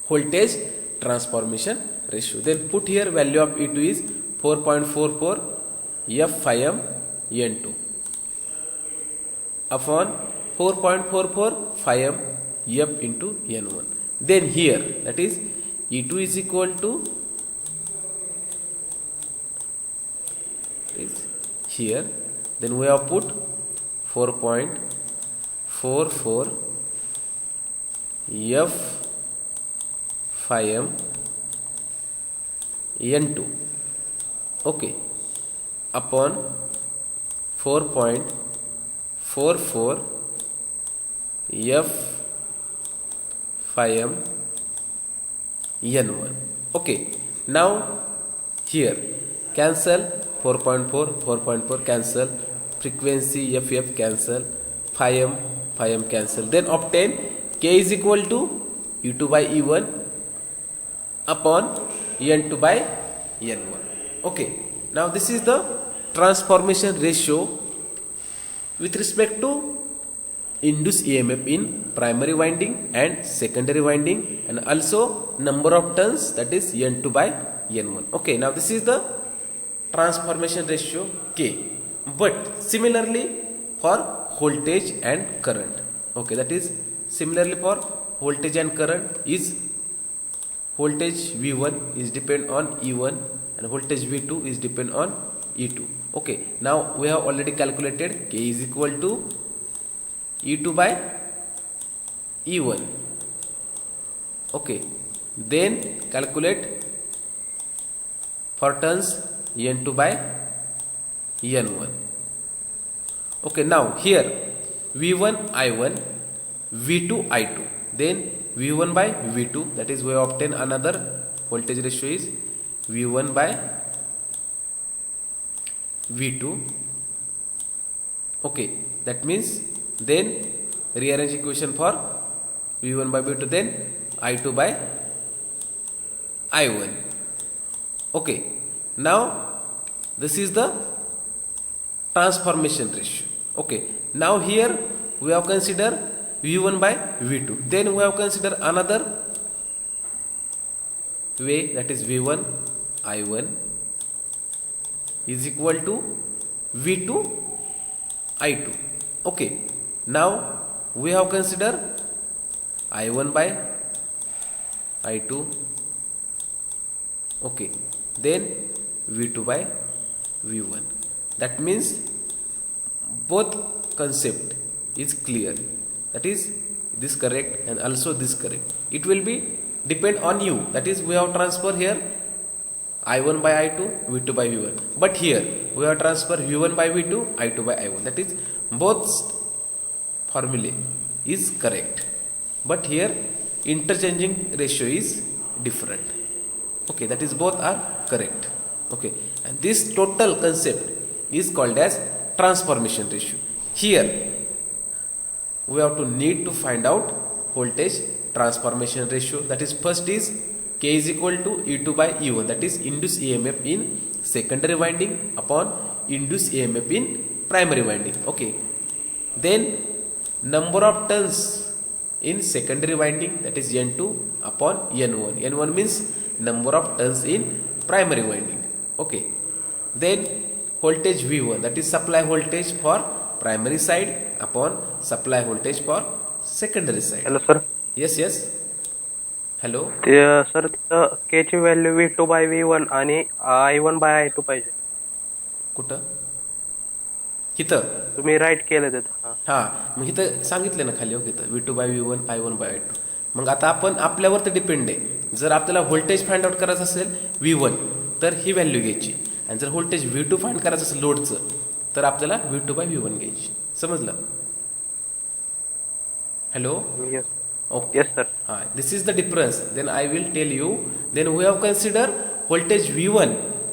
voltage transformation ratio. Then put here value of E2 is 4.44 F phi m N2 upon 4.44 phi m F into N1. Then here that is E2 is equal to here, then we have put 4.44 F phi m N2, okay, upon 4.44 F phi m N1. Okay, now here cancel 4.4 cancel, frequency FF cancel, phi m cancel. Then obtain K is equal to E2 by E1 upon N2 by N1. Okay, now this is the transformation ratio with respect to induced EMF in primary winding and secondary winding, and also number of turns, that is N2 by N1. Okay, now this is the transformation ratio K. But similarly for voltage and current, okay, that is similarly for voltage and current is voltage V1 is depend on E1 and voltage V2 is depend on E2. Okay, now we have already calculated K is equal to E2 by E1. Okay, then calculate for turns N2 by N1. Okay, now here V1 I1, V2 I2, then V1 by V2, that is we obtain another voltage ratio is V1 by V2. Okay, that means then rearrange equation for V1 by V2, then I2 by I1. Okay, now this is the transformation ratio. Okay, now here we have consider V1 by V2, then we have consider another way, that is V1 I1 is equal to V2 I2. Okay, now we have consider I1 by I2. Okay, then V2 by V1. That means both concept is clear, that is this correct and also this correct. It will be depend on you, that is we have transfer here I1 by I2, V2 by V1, but here we have transfer V1 by V2, I2 by I1, that is both formulae is correct, but here interchanging ratio is different. Okay, that is both are correct. Okay, and this total concept is called as transformation ratio. Here we have to need to find out voltage transformation ratio, that is first is K is equal to E2 by E1, that is induced EMF in secondary winding upon induced EMF in primary winding. Okay, then number of turns in secondary winding, that is N2 upon N1. N1 means number of turns in primary winding. Okay, then voltage V1, that is supply voltage for primary side upon supply voltage for secondary side. Hello sir. Yes, yes. Hello. Sir K ची value V2 by V1 आणि I1 by I2 पाहिजे. कुठं? इथं तुम्ही right केलं तिथं. हा, मग इथं सांगितलं ना खाली, ओके, तर V2 by V1, I1 by I2. मग आता आपण आपल्यावरती डिपेंड आहे. जर आपल्याला व्होल्टेज फाइंड आउट करायचं असेल V1 तर ही व्हॅल्यू घ्यायची, आणि जर व्होल्टेज V2 फाइंड करायचं असेल लोडचं तर आपल्याला V2 by V1 घ्यायची. समजलं? Hello. Yes. Okay. Yes sir. This is the difference. Then I will tell you. Then we have considered voltage V1,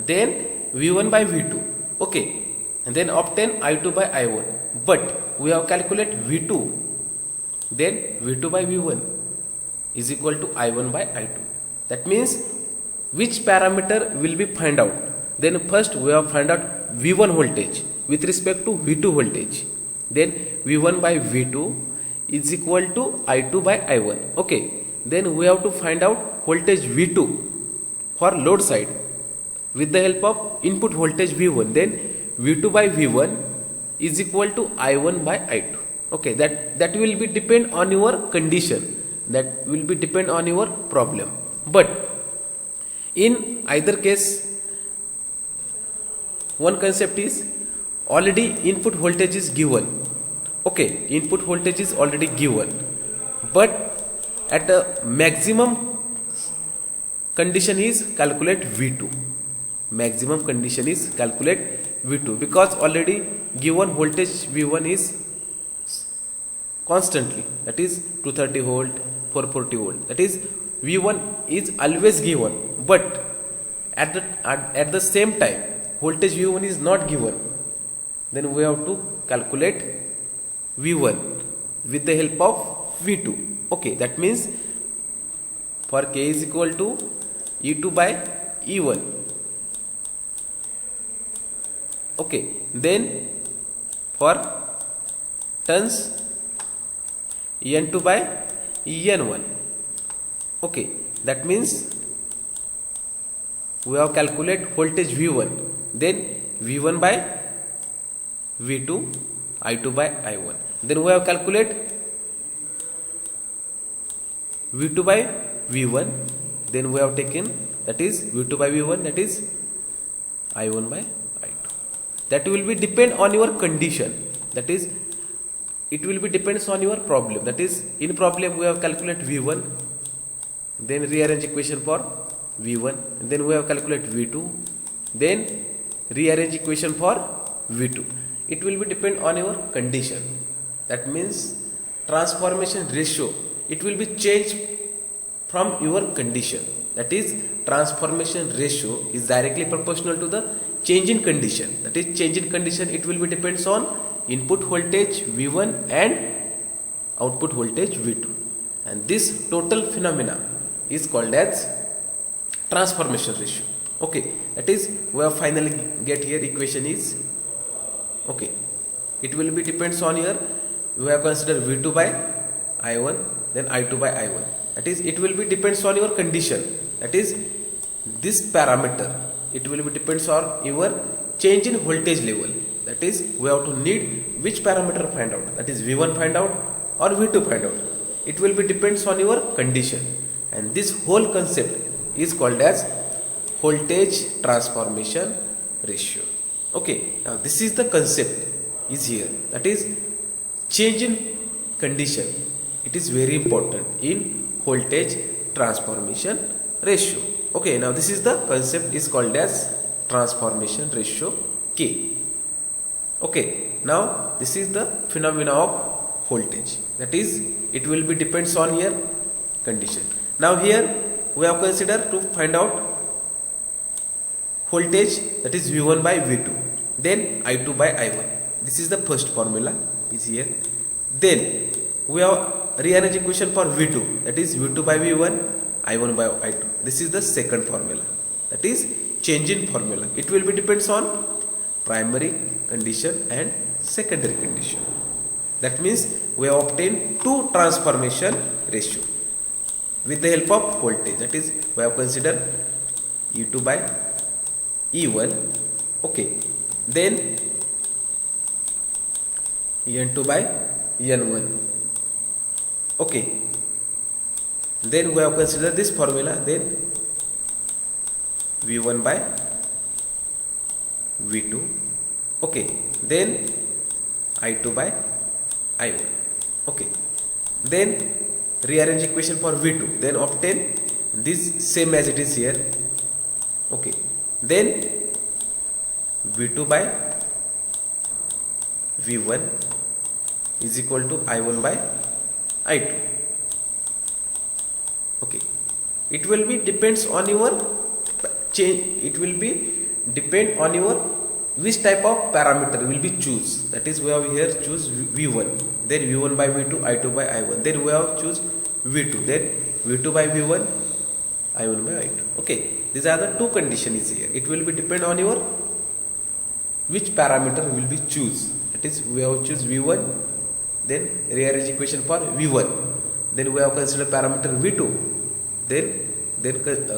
then V1 by V2. Okay, and then obtain I2 by I1. But we have calculate V2, then V2 by V1 is equal to I1 by I2. That means which parameter will be find out. Then first we have find out V1 voltage with respect to V2 voltage. Then V1 by V2 is equal to I2 by I1. Okay, then we have to find out voltage V2 for load side with the help of input voltage V1. Then V2 by V1 is equal to I1 by I2. Okay, that will be depend on your condition, that will be depend on your problem. But in either case, one concept is already input voltage is given. Okay, input voltage is already given, but at a maximum condition is calculate V2. Maximum condition is calculate V2 because already given voltage V1 is constantly, that is 230 volt, 440 volt. That is V1 is always given, but at the same time voltage V1 is not given. Then we have to calculate V1 with the help of V2. Okay, that means for K is equal to E2 by E1. Okay, then for turns En2 by En1. Okay, that means we have calculate voltage V1, then V1 by V2, I2 by I1. Then we have calculate V2 by V1, then we have taken, that is V2 by V1, that is I1 by I2. That will be depend on your condition, that is it will be depends on your problem. That is in problem we have calculate V1, then rearrange equation for V1, then we have calculate V2, then rearrange equation for V2. It will be depend on your condition. That means transformation ratio, it will be changed from your condition. That is transformation ratio is directly proportional to the change in condition. That is change in condition, it will be depends on input voltage V1 and output voltage V2, and this total phenomena is called as transformation ratio. Okay, that is we have finally get here equation is, okay, it will be depends on here, we have considered V2 by I1, then I2 by I1. That is it will be depends on your condition, that is this parameter, it will be depends on your change in voltage level. That is we have to need which parameter find out, that is V1 find out or V2 find out. It will be depends on your condition, and this whole concept is called as voltage transformation ratio. Okay, now this is the concept is here, that is change in condition, it is very important in voltage transformation ratio. Okay, now this is the concept is called as transformation ratio K. Okay, now this is the phenomena of voltage, that is it will be depends on here condition. Now here we have considered to find out voltage, that is V1 by V2, then I2 by I1. This is the first formula is here. Then we have rearrange equation for V2, that is V2 by V1, I1 by I2. This is the second formula, that is change in formula. It will be depends on primary condition and secondary condition. That means we have obtained two transformation ratio with the help of voltage. That is we have considered E2 by E1, okay, then En2 by En1, okay, then we have considered this formula, then V1 by V2, okay, then I2 by I1, okay, then rearrange equation for V2, then obtain this same as it is here, okay, then V2 by V1 is equal to I1 by I2, okay. It will be depends on your change, it will be depend on your which type of parameter will be choose. That is we have here choose V1, then V1 by V2, I2 by I1, then we have choose V2, then V2 by V1, I1 by I2. Okay, these are the two conditions here. It will be depend on your which parameter will be choose. That is we have choose V1, then rearrange equation for V1, then we have considered parameter V2, then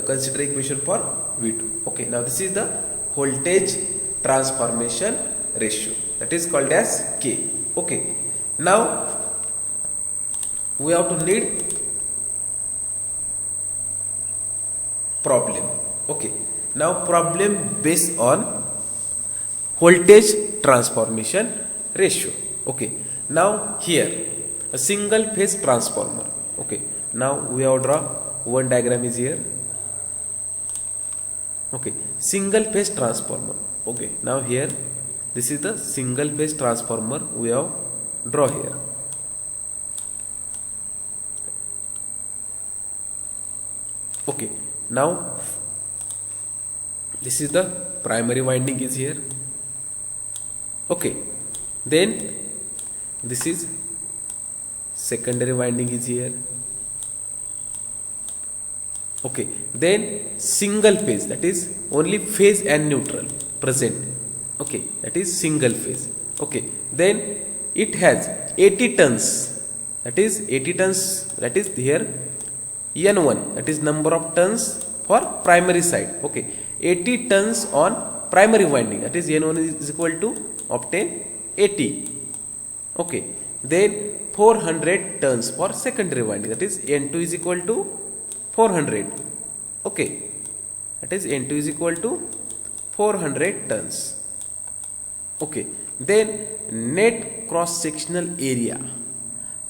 consider equation for V2. Okay, now this is the voltage transformation ratio, that is called as K. Okay, now we have to need problem. Okay, now problem based on voltage transformation ratio. Okay, now here a single phase transformer. Okay, now we have draw one diagram is here. Okay, single phase transformer. Okay, now here this is the single phase transformer we have draw here. Okay, now this is the primary winding is here. Okay, then this is secondary winding is here. Okay, then single phase, that is only phase and neutral present. Okay, that is single phase. Okay, then it has 80 turns, that is 80 turns, that is here N1, that is number of turns for primary side. Okay, 80 turns on primary winding, that is N1 is equal to obtain 80. Okay, then 400 turns for secondary winding, that is N2 is equal to 400. Okay, that is N2 is equal to 400 turns. Okay, then net cross sectional area,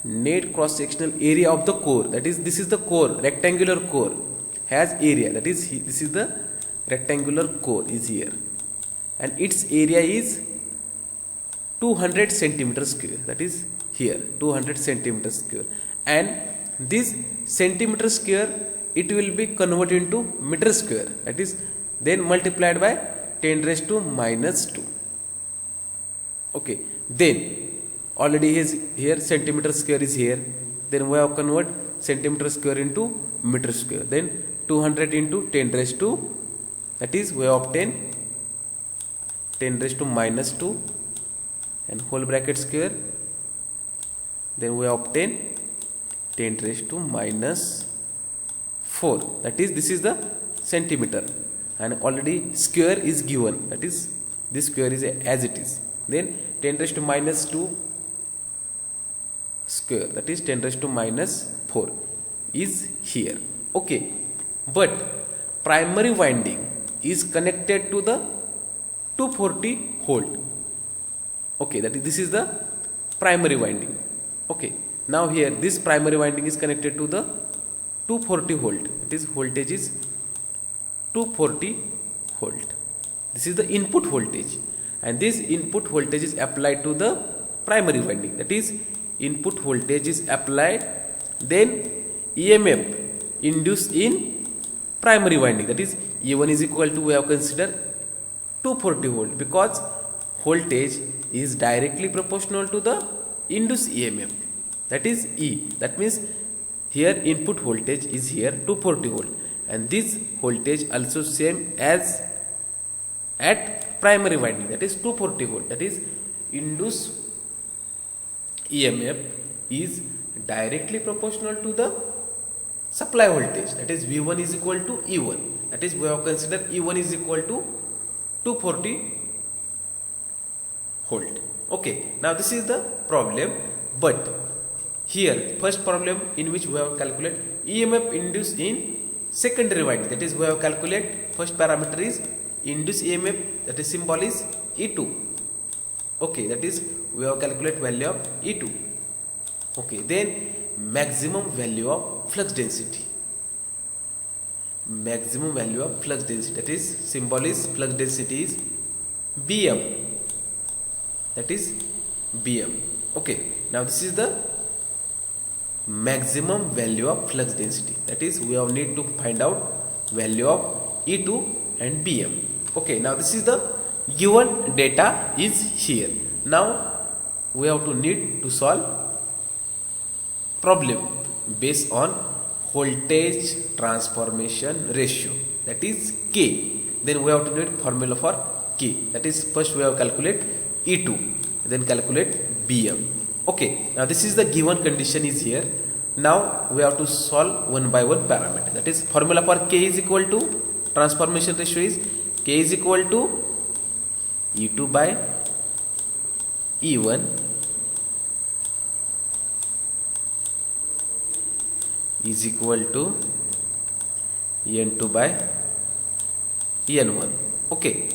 net cross sectional area of the core, that is this is the core, rectangular core has area, that is this is the rectangular core is here, and its area is 200 centimeter square, that is here 200 centimeter square, and this centimeter square it will be converted into meter square, that is then multiplied by 10 raised to minus 2. Okay, then already is here centimeter square is here, then we have convert centimeter square into meter square, then 200 into 10 raised to, that is we have obtain 10 raised to minus 2 and whole bracket square, then we obtain 10 raised to minus 4, that is this is the centimeter, and already square is given, that is this square is as it is, then 10 raised to minus 2 square, that is 10 raised to minus 4 is here. Okay, but primary winding is connected to the 240 volt. Okay, that is this is the primary winding. Okay, now here this primary winding is connected to the 240 volt, that is voltage is 240 volt. This is the input voltage, and this input voltage is applied to the primary winding, that is input voltage is applied, then EMF induced in primary winding, that is E1 is equal to, we have considered 240 volt, because voltage is directly proportional to the induced EMF, that is E. That means here input voltage is here 240 volt, and this voltage also same as at primary winding, that is 240 volt, that is induced EMF is directly proportional to the supply voltage, that is V1 is equal to E1, that is we have considered E1 is equal to 240 volt. Okay, now this is the problem, but here first problem in which we have calculate EMF induced in secondary winding, that is we have calculate first parameter is induced EMF, that is symbol is E2. Okay, that is we have calculate value of E2. Okay, then maximum value of flux density, maximum value of flux density, that is symbol is flux density is Bm, that is Bm. Okay, now this is the maximum value of flux density, that is we have need to find out value of E2 and Bm. Okay, now this is the given data is here. Now we have to need to solve problem based on voltage transformation ratio, that is K. Then we have to need formula for K, that is first we have calculate E2, then calculate Bm. Okay, now this is the given condition is here. Now we have to solve one by one parameter. That is, formula for K is equal to, transformation ratio is K is equal to E2 by E1 is equal to N2 by N1. Okay.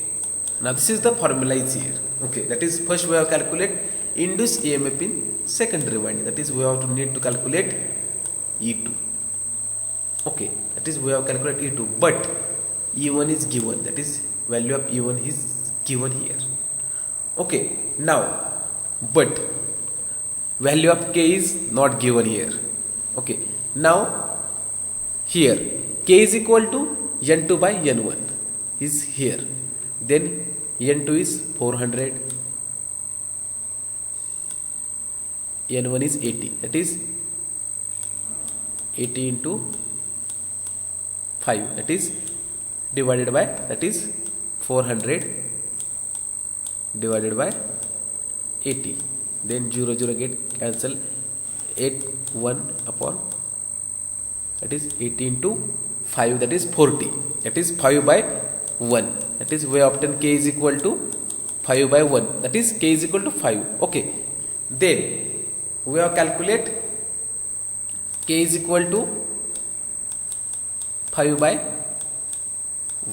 Now this is the formula is here. Okay. That is, first we have calculate induced EMF in secondary winding. That is, we have to need to calculate E2. Okay. That is, we have calculate E2, but E1 is given. That is, value of E1 is given here. Okay. Now, but value of K is not given here. Okay. Now, here K is equal to N2 by N1 is here. Then N2 is 400. N1 is 80. That is 80 into 5. That is divided by, that is 400 divided by 80. Then 0 0 get cancel. 8 1 upon, that is 80 into 5, that is 40. That is 5 by 1. That is, we obtain K is equal to 5 by 1. That is, K is equal to 5. Okay. Then we have calculate K is equal to 5 by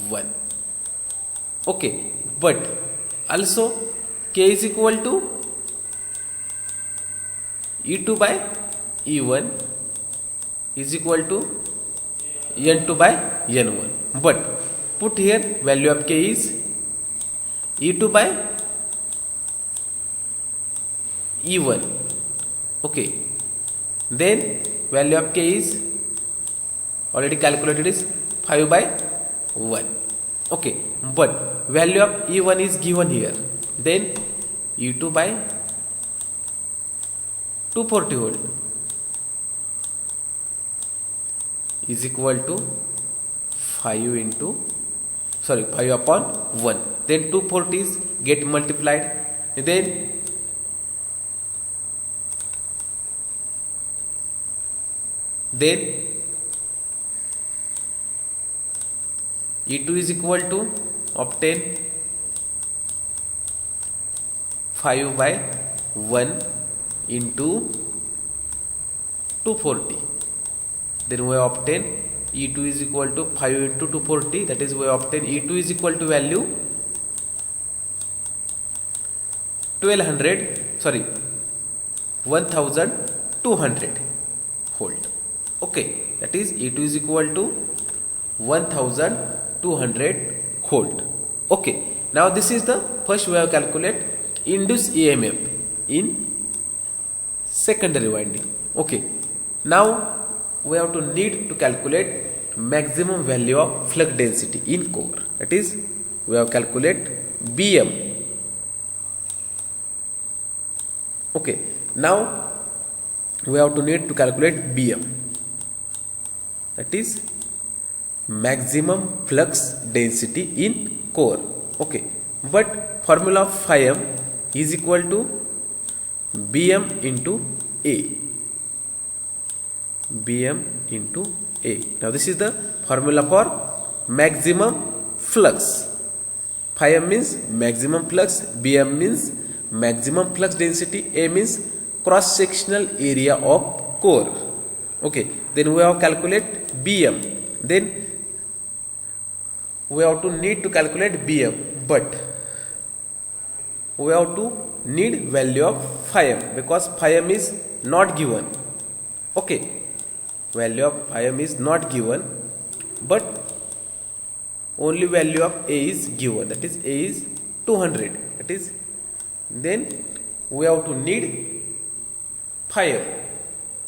1. Okay. But also K is equal to E2 by E1 is equal to N2 by N1. But put here value of K is E2 by E1. Okay. Then value of K is already calculated is 5 by 1. Okay. But value of E1 is given here. Then E2 by 240 volt is equal to 5 upon 1. Then 240 is get multiplied. Then E2 is equal to obtain 5 by 1 into 240. Then we obtain E2 is equal to 5 into 240. That is, we obtain E2 is equal to value 1200 volt. Okay. That is, E2 is equal to 1200 volt. Okay. Now this is the first we have calculate induced EMF in secondary winding. Okay. Now we have to need to calculate maximum value of flux density in core. That is, we have calculate Bm. Okay. Now we have to need to calculate Bm. That is maximum flux density in core. Okay. But formula of phi m is equal to Bm into A. Bm into A. Now this is the formula for maximum flux. Phi m means maximum flux, Bm means maximum flux density, A means cross sectional area of core. Okay. Then we have calculate Bm. Then we have to need to calculate Bm, but we have to need value of phi m because phi m is not given. Okay. Value of phi m is not given, but only value of A is given. That is, A is 200. That is, then we have to need phi m.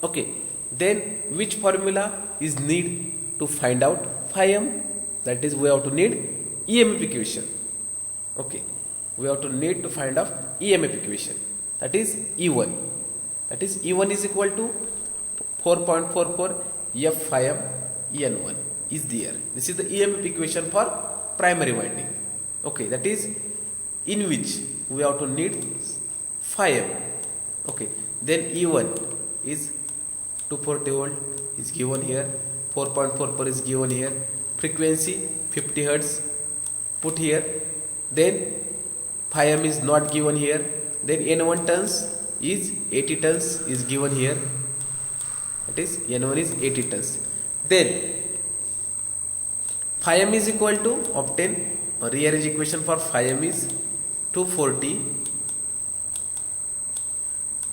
Okay. Then which formula is need to find out phi m? That is, we have to need EMF equation. Okay. We have to need to find out EMF equation. That is E1. That is, E1 is equal to 4.44 F phi m En1 is there. This is the EMF equation for primary winding. Okay. That is, in which we have to need phi m. Okay. Then E1 is 240 volt is given here, 4.4 per is given here, frequency 50 hertz put here, then phi m is not given here, then n1 tons is 80 tons is given here, that is n1 is 80 tons. Then phi m is equal to, obtain or rearrange equation for phi m is 240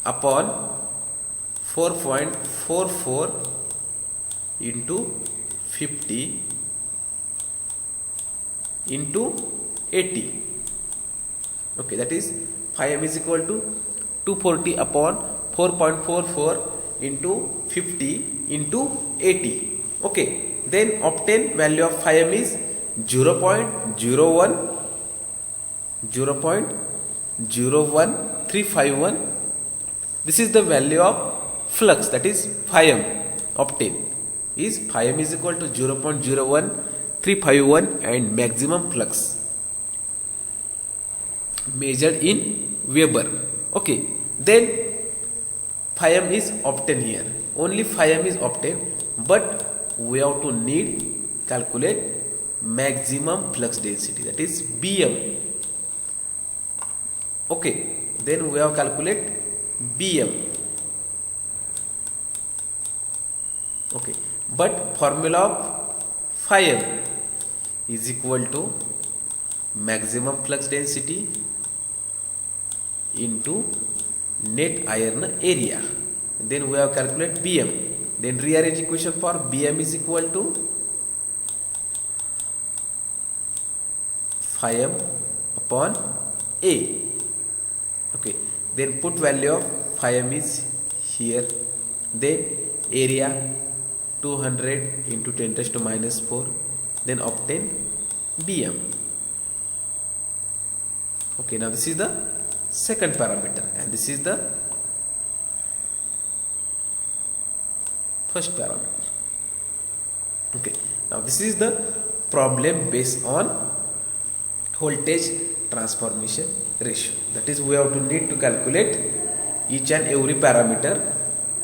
upon 4.44 into 50 into 80. Okay, that is phi m is equal to 240 upon 4.44 into 50 into 80. Okay, then obtain value of phi m is 0.01351. This is the value of flux, that is phi m obtained is phi m is equal to 0.01351 and maximum flux measured in Weber. Okay, then phi m is obtained here, only phi m is obtained, but we have to need calculate maximum flux density, that is Bm. Okay, then we have calculate Bm. Okay, but formula of phi m is equal to maximum flux density into net iron area. Then we have calculate Bm. Then rearrange equation for Bm is equal to phi m upon A. Okay, then put value of phi m is here, then area 200 into 10 raised to minus 4, then obtain Bm. Okay, now this is the second parameter and this is the first parameter. Okay, now this is the problem based on voltage transformation ratio, that is we have to need to calculate each and every parameter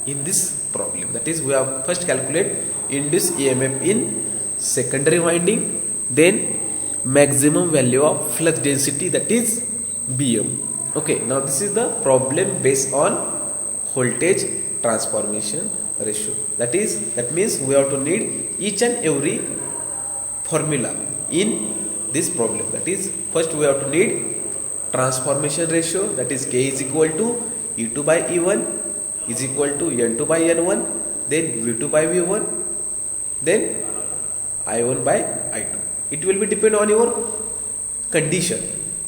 in this problem. That is we have first calculate induced EMF in secondary winding, then maximum value of flux density, that is Bm. Okay, now this is the problem based on voltage transformation ratio, that means we have to need each and every formula in this problem. That is first we have to need transformation ratio, that is K is equal to E2 by E1 is equal to N2 by N1, then V2 by V1, then I1 by I2. It will be depend on your condition,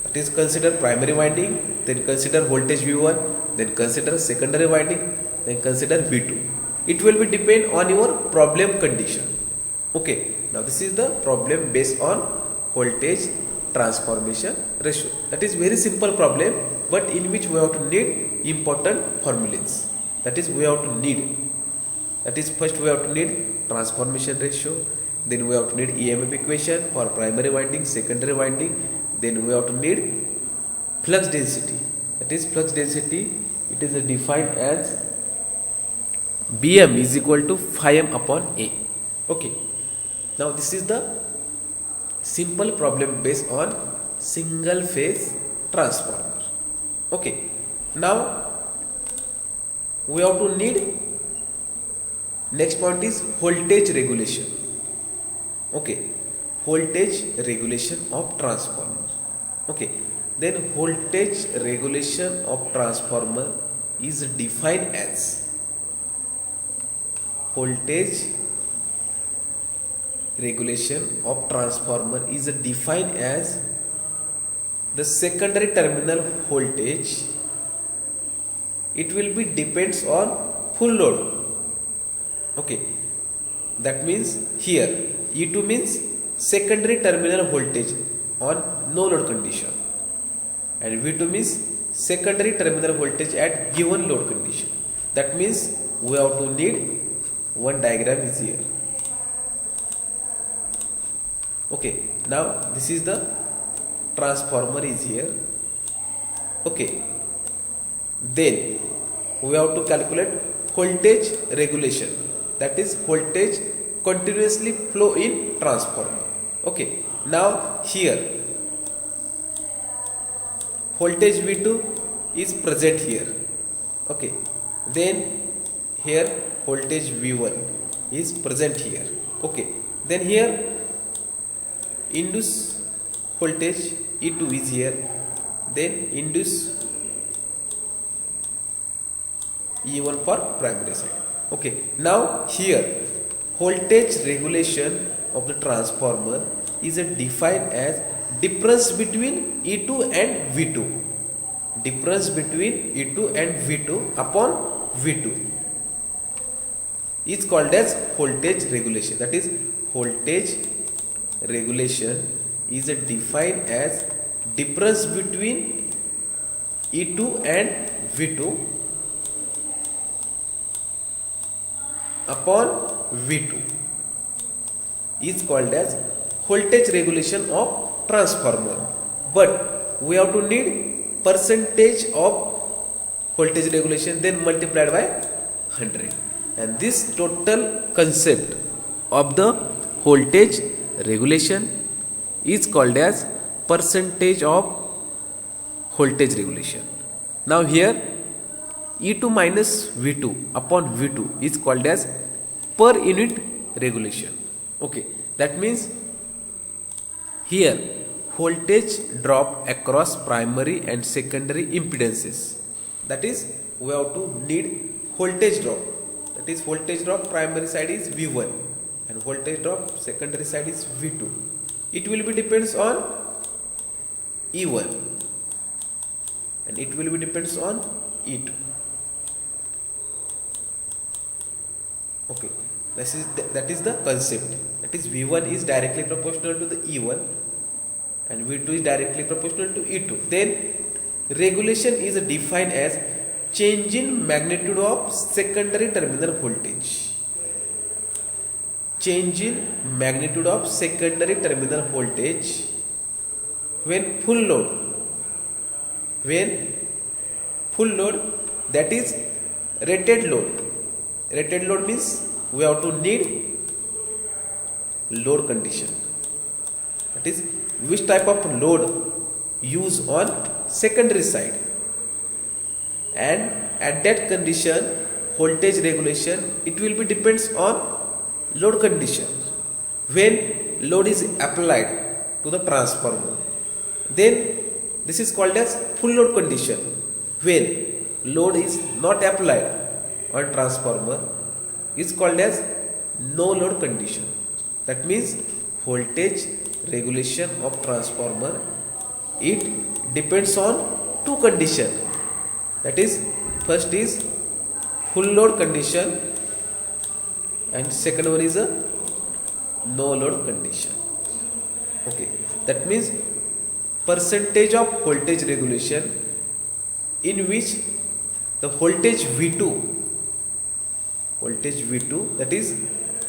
that is consider primary winding, then consider voltage V1, then consider secondary winding, then consider V2. It will be depend on your problem condition. Okay, now this is the problem based on voltage transformation ratio. That is very simple problem, but in which we have to need important formulas. That is we have to need, that is first we have to need transformation ratio, then we have to need EMF equation for primary winding, secondary winding, then we have to need flux density. That is flux density, it is defined as Bm is equal to phi m upon A. Okay, now this is the simple problem based on single phase transformer. Okay, now we have to need, next point is voltage regulation. Okay, voltage regulation of transformer. Okay, then voltage regulation of transformer is defined as voltage regulation of transformer is defined as the secondary terminal voltage, it will be depends on full load. Okay, that means here E2 means secondary terminal voltage on no load condition, and V2 means secondary terminal voltage at given load condition. That means we have to need one diagram is here. Okay, now this is the transformer is here. Okay, then we have to calculate voltage regulation, that is voltage continuously flow in transformer. Okay, now here voltage V2 is present here. Okay, then here voltage V1 is present here. Okay, then here induced voltage E2 is here, then induced E1 for primary side. Okay, now here voltage regulation of the transformer is defined as difference between E2 and V2. Difference between E2 and V2 upon V2 is called as voltage regulation. That is, voltage regulation is defined as difference between E2 and V2 upon V2 is called as voltage regulation of transformer. But we have to need percentage of voltage regulation, then multiplied by 100, and this total concept of the voltage regulation is called as percentage of voltage regulation. Now here E2 minus V2 upon V2 is called as per unit regulation. Okay, that means here voltage drop across primary and secondary impedances. That is, we have to need voltage drop. That is, voltage drop primary side is V1 and voltage drop secondary side is V2. It will be depends on E1 and it will be depends on E2. Okay, that is the concept. That is, V1 is directly proportional to the E1 and V2 is directly proportional to E2. Then regulation is defined as change in magnitude of secondary terminal voltage. Change in magnitude of secondary terminal voltage when full load. When full load, that is rated load. Rated load means we have to need load condition. That is, which type of load use on secondary side, and at that condition voltage regulation it will be depends on load condition. When load is applied to the transformer, then this is called as full load condition. When load is not applied on transformer is called as no load condition. That means voltage regulation of transformer, it depends on two conditions. That is, first is full load condition and second one is a no load condition. Okay, that means percentage of voltage regulation in which the voltage V2, that is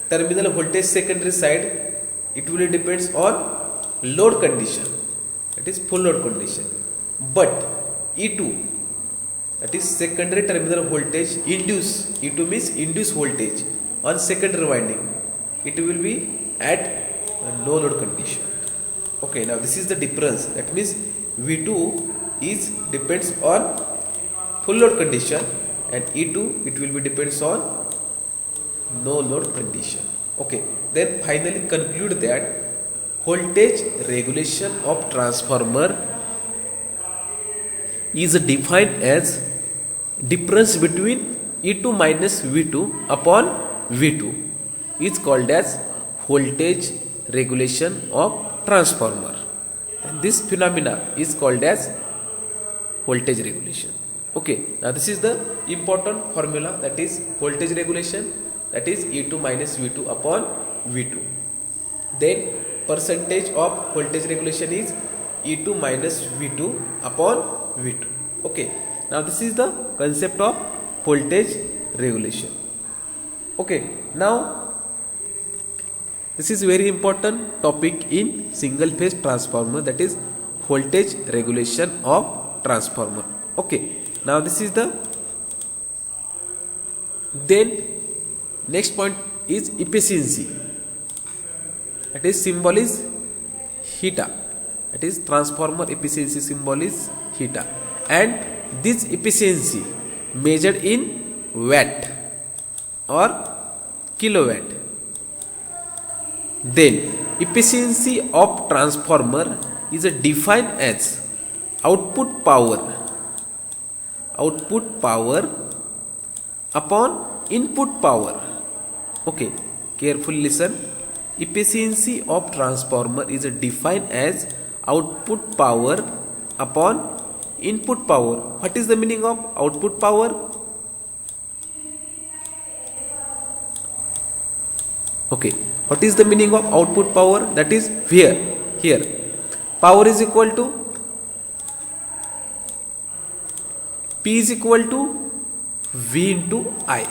terminal voltage secondary side, it will depends on load condition, that is full load condition. But E2, that is secondary terminal voltage induce, E2 means induced voltage on secondary winding, it will be at a no load condition. Okay, now this is the difference. That means V2 is depends on full load condition and E2 it will be depends on no load condition. Okay, then finally conclude that voltage regulation of transformer is defined as difference between E2 minus V2 upon V2 is called as voltage regulation of transformer, and this phenomena is called as voltage regulation. Okay, now this is the important formula, that is voltage regulation, that is E2 minus V2 upon V2. Then percentage of voltage regulation is E2 minus V2 upon V2. Okay, now this is the concept of voltage regulation. Okay, now this is very important topic in single phase transformer, that is voltage regulation of transformer. Okay, now this is the Then next point is efficiency. That is symbol is theta. That is transformer efficiency symbol is theta. And this efficiency measured in watt or kilowatt. Then efficiency of transformer is defined as output power upon input power. Okay, carefully listen. Efficiency of transformer is defined as output power upon input power. What is the meaning of output power? Okay, what is the meaning of output power? That is here power is equal to P is equal to V into I.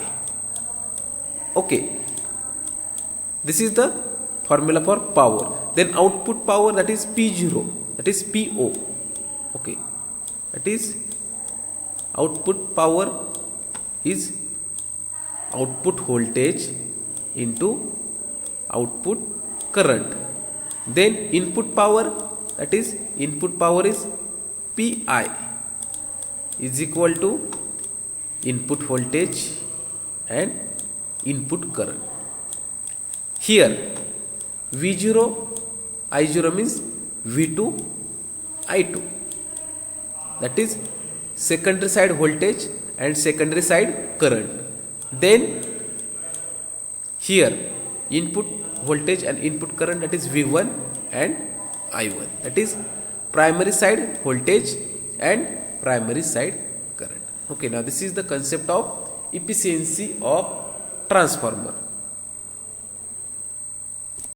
Okay, this is the formula for power. Then output power, that is P0, that is PO. Okay, that is output power is output voltage into output current. Then input power, that is input power is PI is equal to input voltage and input current. Here V0 I0 means V2 I2, that is secondary side voltage and secondary side current. Then here input voltage and input current, that is V1 and I1, that is primary side voltage and primary side current. Okay, now this is the concept of efficiency of transformer.